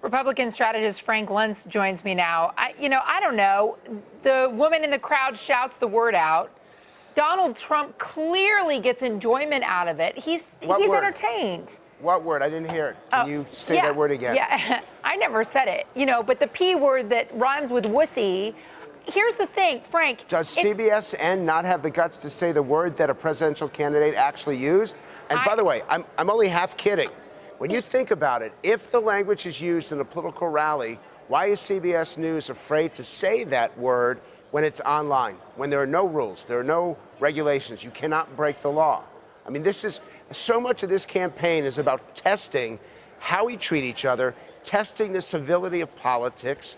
Republican strategist Frank Luntz joins me now. I don't know. The woman in the crowd shouts the word out. Donald Trump clearly gets enjoyment out of it. He's entertained. What word? I didn't hear it. Can you say that word again? Yeah, I never said it. But the P word that rhymes with wussy. Here's the thing, Frank. Does CBSN not have the guts to say the word that a presidential candidate actually used? And by the way, I'm only half kidding. When you think about it, if the language is used in a political rally, why is CBS News afraid to say that word when it's online, when there are no rules, there are no regulations, you cannot break the law? I mean, so much of this campaign is about testing how we treat each other, testing the civility of politics.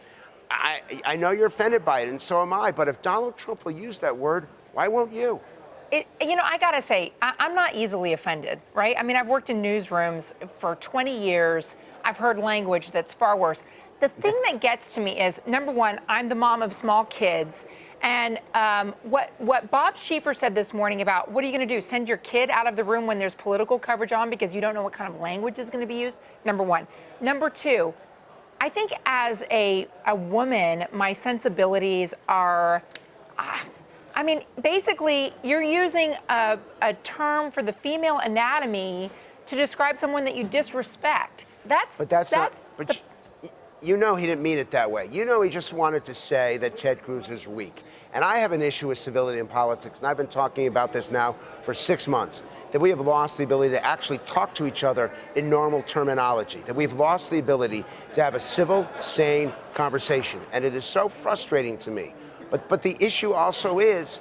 I know you're offended by it, and so am I, but if Donald Trump will use that word, why won't you? I got to say, I'm not easily offended, right? I mean, I've worked in newsrooms for 20 years. I've heard language that's far worse. The thing that gets to me is, number one, I'm the mom of small kids. And what Bob Schieffer said this morning about what are you going to do, send your kid out of the room when there's political coverage on because you don't know what kind of language is going to be used? Number one. Number two, I think as a woman, my sensibilities are... basically, you're using a term for the female anatomy to describe someone that you disrespect. You know he didn't mean it that way. You know he just wanted to say that Ted Cruz is weak. And I have an issue with civility in politics, and I've been talking about this now for 6 months, that we have lost the ability to actually talk to each other in normal terminology, that we've lost the ability to have a civil, sane conversation. And it is so frustrating to me. But the issue also is,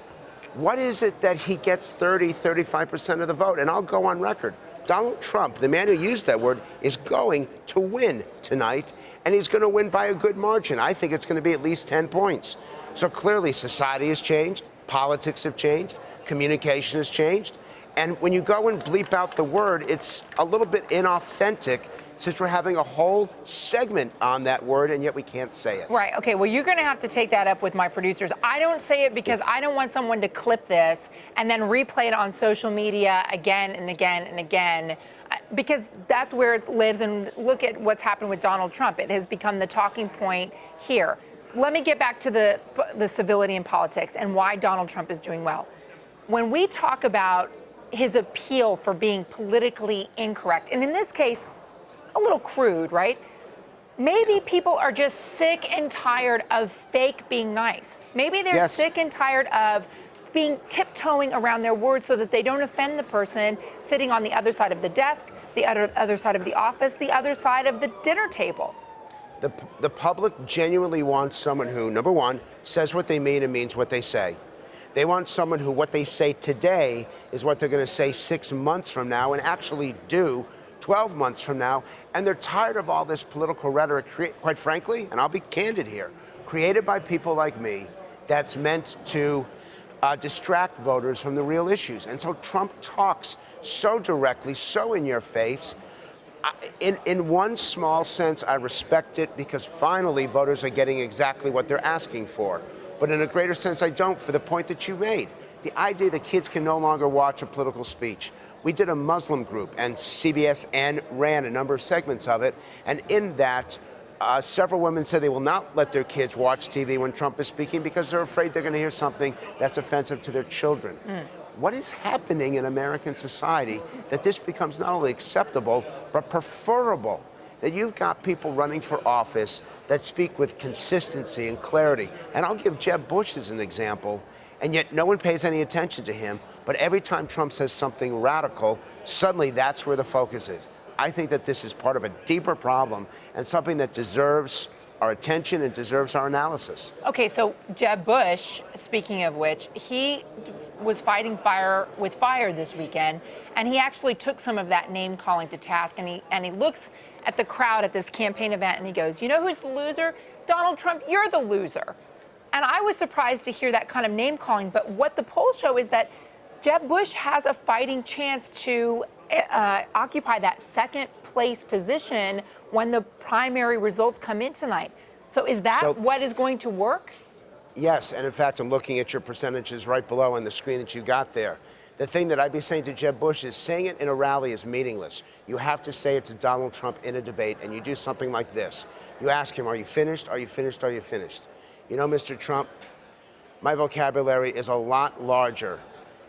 what is it that he gets 35% of the vote? And I'll go on record. Donald Trump, the man who used that word, is going to win tonight, and he's going to win by a good margin. I think it's going to be at least 10 points. So clearly society has changed, politics have changed, communication has changed. And when you go and bleep out the word, it's a little bit inauthentic since we're having a whole segment on that word, and yet we can't say it. Right. Okay. Well, you're going to have to take that up with my producers. I don't say it because I don't want someone to clip this and then replay it on social media again and again and again, because that's where it lives. And look at what's happened with Donald Trump. It has become the talking point here. Let me get back to the civility in politics and why Donald Trump is doing well. When we talk about his appeal for being politically incorrect, and in this case, a little crude, right? Maybe people are just sick and tired of fake being nice. Maybe they're sick and tired of being tiptoeing around their words so that they don't offend the person sitting on the other side of the desk, the other side of the office, the other side of the dinner table. The public genuinely wants someone who, number one, says what they mean and means what they say. They want someone who what they say today is what they're going to say 6 months from now and actually do 12 months from now, and they're tired of all this political rhetoric, quite frankly, and I'll be candid here, created by people like me that's meant to distract voters from the real issues. And so Trump talks so directly, so in your face. In one small sense, I respect it because finally voters are getting exactly what they're asking for. But in a greater sense, I don't, for the point that you made. The idea that kids can no longer watch a political speech. We did a Muslim group, and CBSN ran a number of segments of it. And in that, several women said they will not let their kids watch TV when Trump is speaking because they're afraid they're going to hear something that's offensive to their children. What is happening in American society that this becomes not only acceptable, but preferable? That you've got people running for office that speak with consistency and clarity. And I'll give Jeb Bush as an example, and yet no one pays any attention to him. But every time Trump says something radical, suddenly that's where the focus is. I think that this is part of a deeper problem and something that deserves our attention and deserves our analysis. Okay, so Jeb Bush, speaking of which, he was fighting fire with fire this weekend, and he actually took some of that name calling to task, and he looks at the crowd at this campaign event and he goes, you know who's the loser? Donald Trump, you're the loser. And I was surprised to hear that kind of name calling, but what the polls show is that Jeb Bush has a fighting chance to occupy that second place position when the primary results come in tonight. So is that what is going to work? Yes, and in fact, I'm looking at your percentages right below on the screen that you got there. The thing that I'd be saying to Jeb Bush is saying it in a rally is meaningless. You have to say it to Donald Trump in a debate, and you do something like this. You ask him, are you finished? Are you finished? Are you finished? You know, Mr. Trump, my vocabulary is a lot larger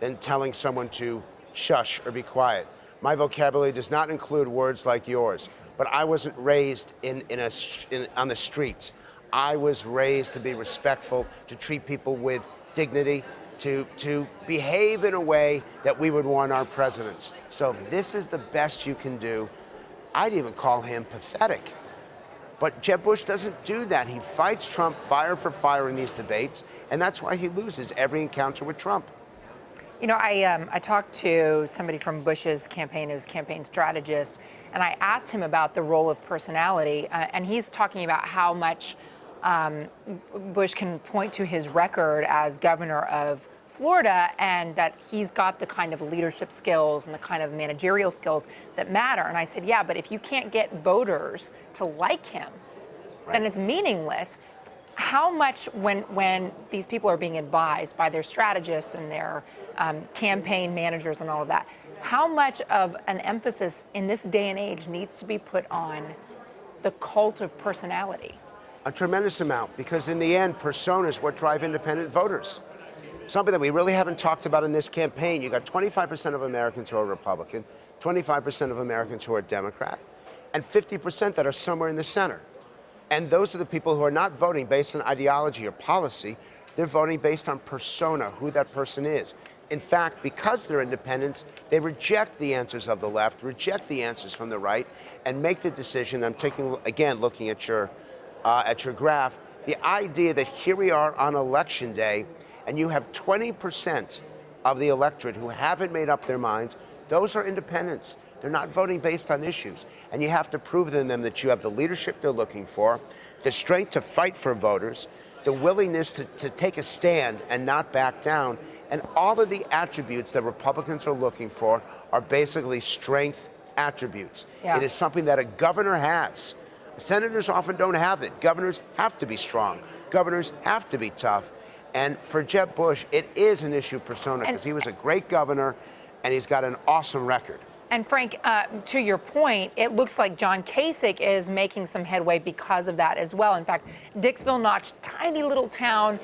than telling someone to shush or be quiet. My vocabulary does not include words like yours, but I wasn't raised on the streets. I was raised to be respectful, to treat people with dignity, to behave in a way that we would want our presidents. So if this is the best you can do, I'd even call him pathetic. But Jeb Bush doesn't do that. He fights Trump fire for fire in these debates, and that's why he loses every encounter with Trump. You know, I talked to somebody from Bush's campaign, his campaign strategist, and I asked him about the role of personality, and he's talking about how much Bush can point to his record as governor of Florida, and that he's got the kind of leadership skills and the kind of managerial skills that matter. And I said, yeah, but if you can't get voters to like him, then it's meaningless. How much, when these people are being advised by their strategists and their campaign managers and all of that, how much of an emphasis in this day and age needs to be put on the cult of personality? A tremendous amount, because in the end, personas what drive independent voters. Something that we really haven't talked about in this campaign. You got 25% of Americans who are Republican, 25% of Americans who are Democrat, and 50% that are somewhere in the center. And those are the people who are not voting based on ideology or policy. They're voting based on persona, who that person is. In fact, because they're independents, they reject the answers of the left, reject the answers from the right, and make the decision. I'm taking, again, looking at your graph, the idea that here we are on election day, and you have 20% of the electorate who haven't made up their minds. Those are independents. They're not voting based on issues. And you have to prove to them that you have the leadership they're looking for, the strength to fight for voters, the willingness to take a stand and not back down. And all of the attributes that Republicans are looking for are basically strength attributes. Yeah. It is something that a governor has. Senators often don't have it. Governors have to be strong. Governors have to be tough. And for Jeb Bush, it is an issue of persona, because he was a great governor and he's got an awesome record. And Frank, to your point, it looks like John Kasich is making some headway because of that as well. In fact, Dixville Notch, tiny little town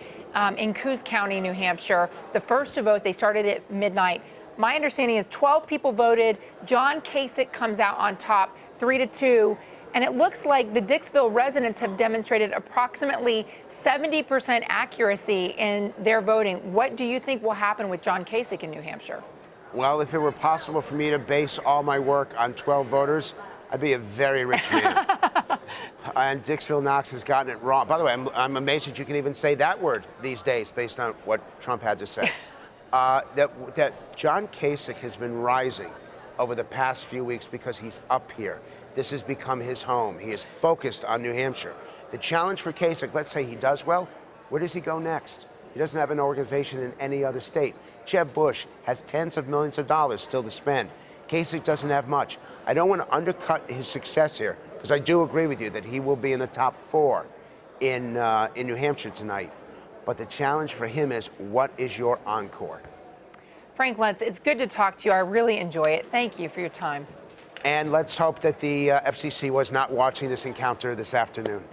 in Coos County, New Hampshire, the first to vote, they started at midnight. My understanding is 12 people voted. John Kasich comes out on top, 3-2. And it looks like the Dixville residents have demonstrated approximately 70% accuracy in their voting. What do you think will happen with John Kasich in New Hampshire? Well, if it were possible for me to base all my work on 12 voters, I'd be a very rich man. And Dixville Knox has gotten it wrong. By the way, I'm amazed that you can even say that word these days based on what Trump had to say. That John Kasich has been rising over the past few weeks because he's up here. This has become his home. He is focused on New Hampshire. The challenge for Kasich, let's say he does well, where does he go next? He doesn't have an organization in any other state. Jeb Bush has tens of millions of dollars still to spend. Kasich doesn't have much. I don't want to undercut his success here, because I do agree with you that he will be in the top 4 in New Hampshire tonight. But the challenge for him is, what is your encore? Frank Luntz, it's good to talk to you. I really enjoy it. Thank you for your time. And let's hope that the FCC was not watching this encounter this afternoon.